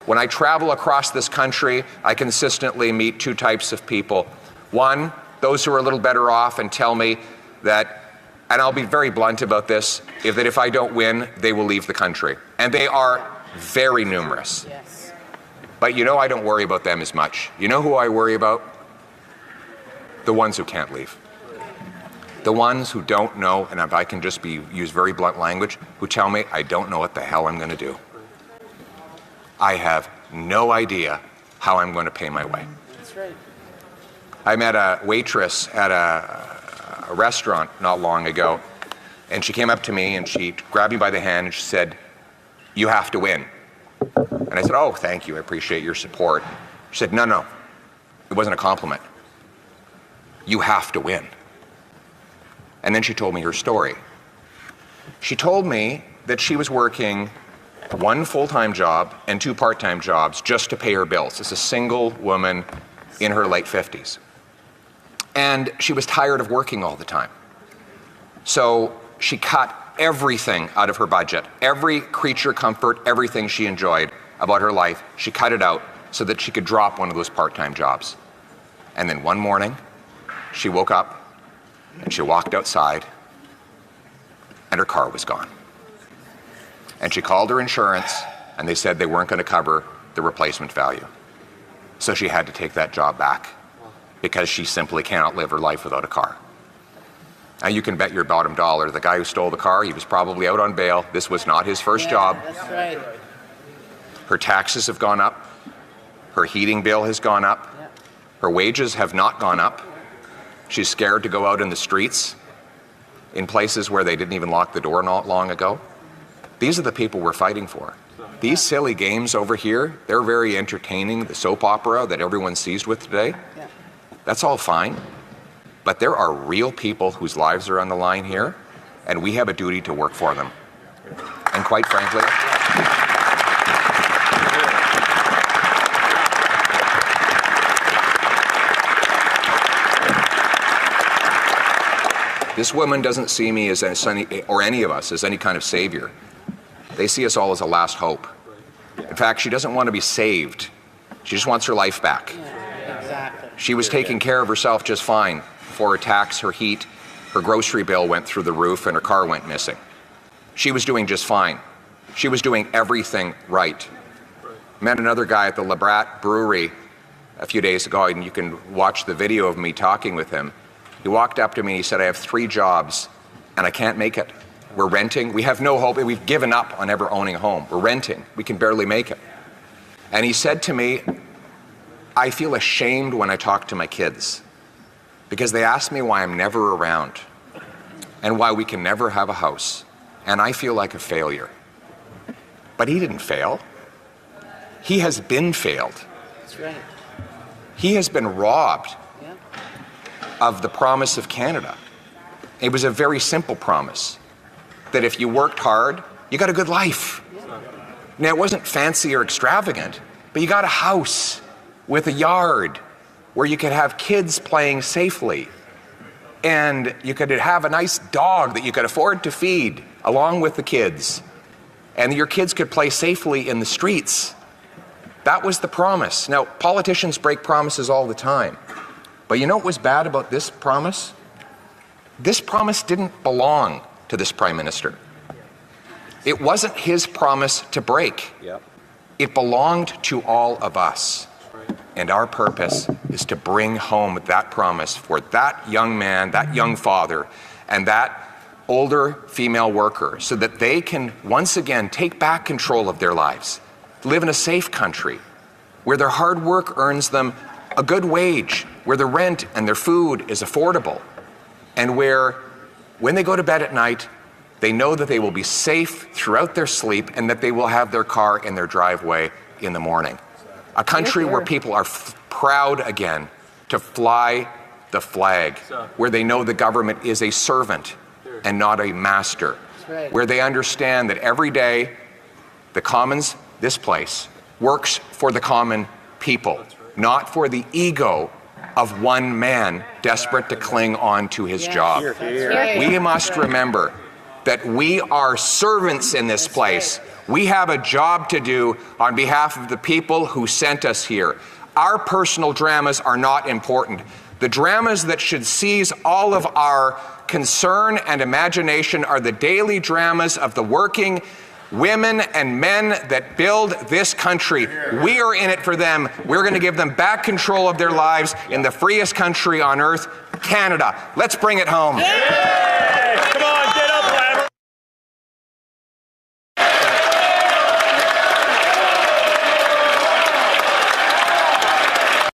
When I travel across this country, I consistently meet two types of people. One, those who are a little better off and tell me that, and I'll be very blunt about this, that if I don't win, they will leave the country. And they are very numerous. Yes. But you know, I don't worry about them as much. You know who I worry about? The ones who can't leave. The ones who don't know, and if I can just use very blunt language, who tell me I don't know what the hell I'm going to do. I have no idea how I'm going to pay my way. That's right. I met a waitress at a restaurant not long ago, and she came up to me and she grabbed me by the hand and she said, "You have to win." And I said, "Oh, thank you, I appreciate your support." She said, No, it wasn't a compliment. You have to win. And then she told me her story. She told me that she was working one full-time job and two part-time jobs just to pay her bills as a single woman in her late 50s. And she was tired of working all the time. So she cut everything out of her budget, every creature comfort, everything she enjoyed about her life, she cut it out so that she could drop one of those part-time jobs. And then one morning, she woke up and she walked outside and her car was gone. And she called her insurance and they said they weren't going to cover the replacement value. So she had to take that job back because she simply cannot live her life without a car. Now you can bet your bottom dollar the guy who stole the car, he was probably out on bail. This was not his first job. That's right. Her taxes have gone up. Her heating bill has gone up. Her wages have not gone up. She's scared to go out in the streets in places where they didn't even lock the door not long ago. These are the people we're fighting for. These silly games over here, they're very entertaining, the soap opera that everyone sees with today. That's all fine. But there are real people whose lives are on the line here, and we have a duty to work for them. And quite frankly, this woman doesn't see me as any, or any of us as any kind of savior. They see us all as a last hope. In fact, she doesn't want to be saved. She just wants her life back. Exactly. She was taking care of herself just fine before her tax, her heat, her grocery bill went through the roof and her car went missing. She was doing just fine. She was doing everything right. Met another guy at the Labrat Brewery a few days ago, and you can watch the video of me talking with him. He walked up to me and he said, "I have 3 jobs and I can't make it. We're renting. We have no hope. We've given up on ever owning a home. We're renting. We can barely make it." And he said to me, "I feel ashamed when I talk to my kids because they ask me why I'm never around and why we can never have a house. And I feel like a failure." But he didn't fail. He has been failed. That's right. He has been robbed of the promise of Canada. It was a very simple promise, that if you worked hard, you got a good life. Now, it wasn't fancy or extravagant, but you got a house with a yard where you could have kids playing safely, and you could have a nice dog that you could afford to feed along with the kids, and your kids could play safely in the streets. That was the promise. Now, politicians break promises all the time. But you know what was bad about this promise? This promise didn't belong to this Prime Minister. It wasn't his promise to break. It belonged to all of us. And our purpose is to bring home that promise for that young man, that young father, and that older female worker so that they can once again take back control of their lives, live in a safe country where their hard work earns them a good wage, where the rent and their food is affordable, and where when they go to bed at night, they know that they will be safe throughout their sleep and that they will have their car in their driveway in the morning. A country where people are proud again to fly the flag, where they know the government is a servant and not a master, where they understand that every day the Commons, this place, works for the common people, not for the ego of one man desperate to cling on to his job. We must remember that we are servants in this place. We have a job to do on behalf of the people who sent us here. Our personal dramas are not important. The dramas that should seize all of our concern and imagination are the daily dramas of the working women and men that build this country. We are in it for them. We're going to give them back control of their lives in the freest country on earth, Canada. Let's bring it home.